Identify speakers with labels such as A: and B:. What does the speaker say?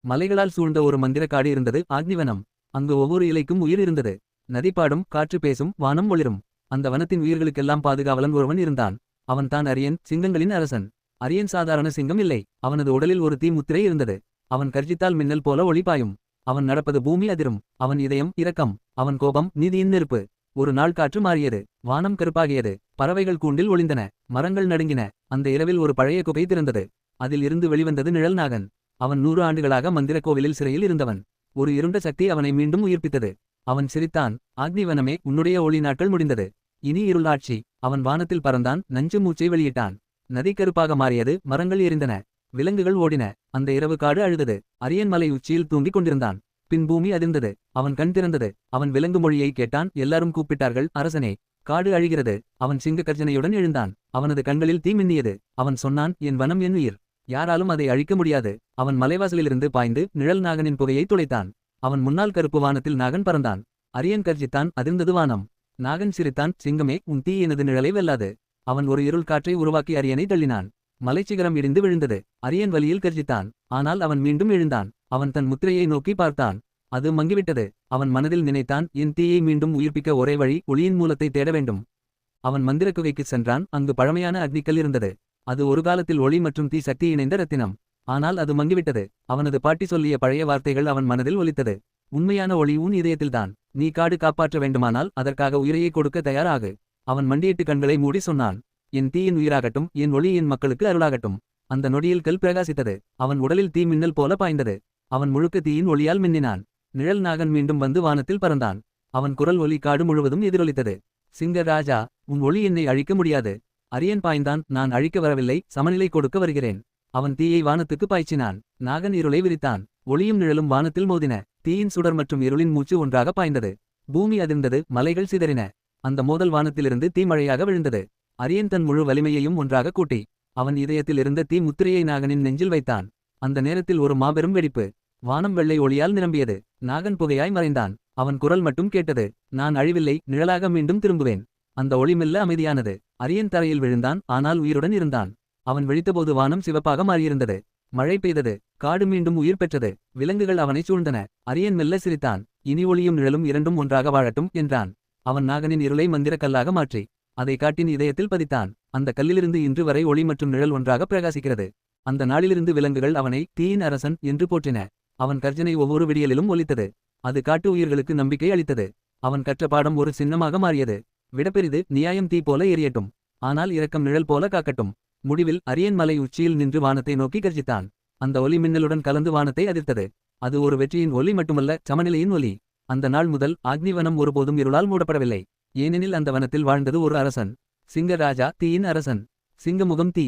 A: மலைகளால் சூழ்ந்த ஒரு மந்திர காடு இருந்தது, ஆக்னிவனம். அங்கு ஒவ்வொரு இலைக்கும் உயிர் இருந்தது. நதி பாடும், காற்று பேசும், வானம் ஒளிரும். அந்த வனத்தின் உயிர்களுக்கெல்லாம் பாதுகாவலன் ஒருவன் இருந்தான். அவன் தான் அரியன், சிங்கங்களின் அரசன். அரியன் சாதாரண சிங்கம் இல்லை. அவனது உடலில் ஒரு தீ முத்திரை இருந்தது. அவன் கர்ஜித்தால் மின்னல் போல ஒளி பாயும். அவன் நடப்பது பூமி அதிரும். அவன் இதயம் இரக்கம். அவன் கோபம் நீதியின் நெருப்பு. ஒரு நாள் காற்று மாறியது. வானம் கருப்பாகியது. பறவைகள் கூண்டில் ஒளிந்தன. மரங்கள் நடுங்கின. அந்த இரவில் ஒரு பழைய குகை திறந்தது. அதில் இருந்து வெளிவந்தது நிழல் நாகன். அவன் 100 ஆண்டுகளாக மந்திர கோவிலில் சிறையில் இருந்தவன். ஒரு இருண்ட சக்தி அவனை மீண்டும் உயிர்ப்பித்தது. அவன் சிரித்தான். ஆக்னிவனமே, உன்னுடைய ஒளி நாட்கள் முடிந்தது. இனி இருளாட்சி. அவன் வானத்தில் பறந்தான், நஞ்சு மூச்சை வெளியிட்டான். நதி கருப்பாக மாறியது, மரங்கள் எரிந்தன. விலங்குகள் ஓடின. அந்த இரவு காடு அழுதது. அரியன் மலை உச்சியில் தூங்கிக் கொண்டிருந்தான். பின் பூமி அதிர்ந்தது. அவன் கண் திறந்தது. அவன் விலங்கு மொழியை கேட்டான். எல்லாரும் கூப்பிட்டார்கள், அரசனே, காடு அழிகிறது. அவன் சிங்க கர்ஜனையுடன் எழுந்தான். அவனது கண்களில் தீ மின்னியது. அவன் சொன்னான், என் வனம் என் உயிர். யாராலும் அதை அழிக்க முடியாது. அவன் மலைவாசலிலிருந்து பாய்ந்து நிழல் நாகனின் புகையை துளைத்தான். அவன் முன்னால் கருப்பு வானத்தில் நாகன் பறந்தான். அரியன் கர்ஜித்தான், அதிர்ந்தது வானம். நாகன் சிரித்தான், சிங்கமே, உன் தீ எனது நிழலை வெல்லாது. அவன் ஒரு இருள் காற்றை உருவாக்கி அரியனை தள்ளினான். மலைச்சிகரம் இடிந்து விழுந்தது. அரியன் வலியில் கர்ஜித்தான். ஆனால் அவன் மீண்டும் எழுந்தான். அவன் தன் முத்திரையை நோக்கி பார்த்தான். அது மங்கிவிட்டது. அவன் மனதில் நினைத்தான், என் தீயை மீண்டும் உயிர்ப்பிக்க ஒரே வழி, ஒளியின் மூலத்தை தேட வேண்டும். அவன் மந்திர குகைக்குச் சென்றான். அங்கு பழமையான அக்னிக்கல் இருந்தது. அது ஒரு காலத்தில் ஒளி மற்றும் தீ சக்தி இணைந்த ரத்தினம். ஆனால் அது மங்கிவிட்டது. அவனது பாட்டி சொல்லிய பழைய வார்த்தைகள் அவன் மனதில் ஒலித்தது. உண்மையான ஒளி உன் இதயத்தில்தான். நீ காடு காப்பாற்ற வேண்டுமானால் அதற்காக உயிரையை கொடுக்க தயாராகு. அவன் மண்டியிட்டு கண்களை மூடி சொன்னான், என் தீயின் உயிராகட்டும், என் ஒளி என் மக்களுக்கு அருளாகட்டும். அந்த நொடியில் கல் பிரகாசித்தது. அவன் உடலில் தீ மின்னல் போல பாய்ந்தது. அவன் முழுக்க தீயின் ஒளியால் மின்னினான். நிழல் நாகன் மீண்டும் வந்து வானத்தில் பறந்தான். அவன் குரல் ஒலி காடு முழுவதும் எதிரொலித்தது. சிங்க ராஜா, உன் ஒளி என்னை அழிக்க முடியாது. அரியன் பாய்ந்தான், நான் அழிக்க வரவில்லை, சமநிலை கொடுக்க வருகிறேன். அவன் தீயை வானத்துக்கு பாய்ச்சினான். நாகன் இருளை விரித்தான். ஒளியும் நிழலும் வானத்தில் மோதின. தீயின் சுடர் மற்றும் இருளின் மூச்சு ஒன்றாக பாய்ந்தது. பூமி அதிர்ந்தது, மலைகள் சிதறின. அந்த மோதல் வானத்திலிருந்து தீ மழையாக விழுந்தது. அரியன் தன் முழு வலிமையையும் ஒன்றாக கூட்டி அவன் இதயத்தில் இருந்த தீ முத்திரையை நாகனின் நெஞ்சில் வைத்தான். அந்த நேரத்தில் ஒரு மாபெரும் வெடிப்பு. வானம் வெள்ளை ஒளியால் நிரம்பியது. நாகன் புகையாய் மறைந்தான். அவன் குரல் மட்டும் கேட்டது, நான் அழிவில்லை, நிழலாக மீண்டும் திரும்புவேன். அந்த ஒளி மெல்ல அமைதியானது. அரியன் தரையில் விழுந்தான், ஆனால் உயிருடன் இருந்தான். அவன் விழித்தபோது வானம் சிவப்பாக மாறியிருந்தது. மழை பெய்தது. காடு மீண்டும் உயிர் பெற்றது. விலங்குகள் அவனைச் சூழ்ந்தன. அரியன் மெல்ல சிரித்தான். இனி ஒளியும் நிழலும் இரண்டும் ஒன்றாக வாழட்டும் என்றான். அவன் நாகனின் இருளை மந்திர கல்லாக மாற்றி அதை காட்டின் இதயத்தில் பதித்தான். அந்த கல்லிலிருந்து இன்று வரை ஒளி மற்றும் நிழல் ஒன்றாக பிரகாசிக்கிறது. அந்த நாளிலிருந்து விலங்குகள் அவனை தீயின் அரசன் என்று போற்றின. அவன் கர்ஜனை ஒவ்வொரு விடியலிலும் ஒலித்தது. அது காட்டு உயிர்களுக்கு நம்பிக்கை அளித்தது. அவன் கற்ற பாடம் ஒரு சின்னமாக மாறியது. விடப்பெரிது, நியாயம் தீ போல எரியட்டும். ஆனால் இரக்கம் நிழல் போல காக்கட்டும். முடிவில் அரியன் மலை உச்சியில் நின்று வானத்தை நோக்கி கர்ஜித்தான். அந்த ஒலி மின்னலுடன் கலந்து வானத்தை அதிர்த்தது. அது ஒரு வெற்றியின் ஒலி மட்டுமல்ல, சமநிலையின் ஒலி. அந்த நாள் முதல் ஆக்னிவனம் ஒருபோதும் இருளால் மூடப்படவில்லை. ஏனெனில் அந்த வனத்தில் வாழ்ந்தது ஒரு அரசன். சிங்க ராஜா, தீயின் அரசன். சிங்கமுகம் தீ.